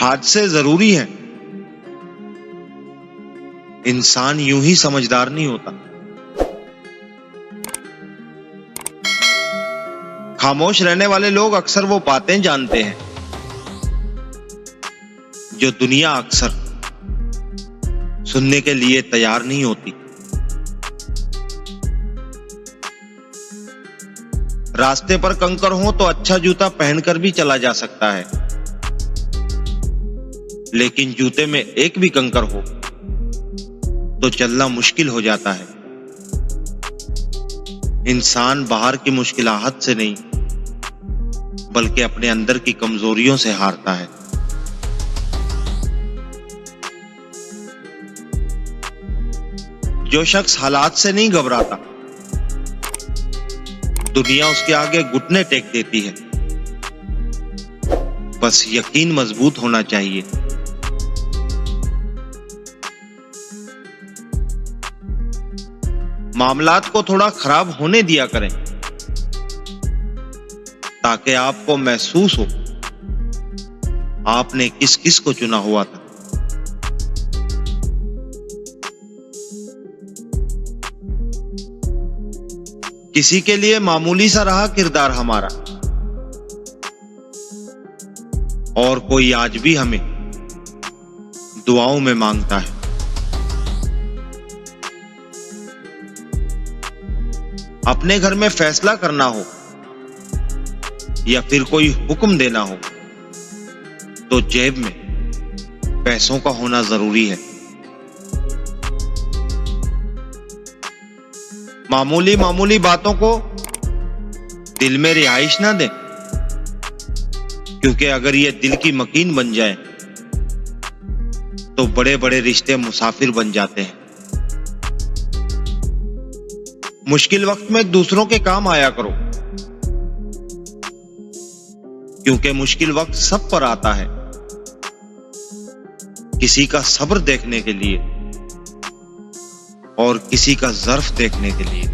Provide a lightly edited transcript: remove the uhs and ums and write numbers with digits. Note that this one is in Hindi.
हादसे जरूरी हैं। इंसान यूं ही समझदार नहीं होता। खामोश रहने वाले लोग अक्सर वो बातें जानते हैं जो दुनिया अक्सर सुनने के लिए तैयार नहीं होती। रास्ते पर कंकर हो तो अच्छा जूता पहनकर भी चला जा सकता है, लेकिन जूते में एक भी कंकर हो तो चलना मुश्किल हो जाता है। इंसान बाहर की मुश्किलात से नहीं बल्कि अपने अंदर की कमजोरियों से हारता है। जो शख्स हालात से नहीं घबराता, दुनिया उसके आगे घुटने टेक देती है। बस यकीन मजबूत होना चाहिए। मामलात को थोड़ा खराब होने दिया करें ताकि आपको महसूस हो आपने किस किस को चुना हुआ था। किसी के लिए मामूली सा रहा किरदार हमारा, और कोई आज भी हमें दुआओं में मांगता है। अपने घर में फैसला करना हो या फिर कोई हुक्म देना हो तो जेब में पैसों का होना जरूरी है। मामूली मामूली बातों को दिल में रिहाइश ना दें, क्योंकि अगर ये दिल की मकीन बन जाए तो बड़े बड़े रिश्ते मुसाफिर बन जाते हैं। मुश्किल वक्त में दूसरों के काम आया करो, क्योंकि मुश्किल वक्त सब पर आता है। किसी का सब्र देखने के लिए और किसी का ज़र्फ देखने के लिए।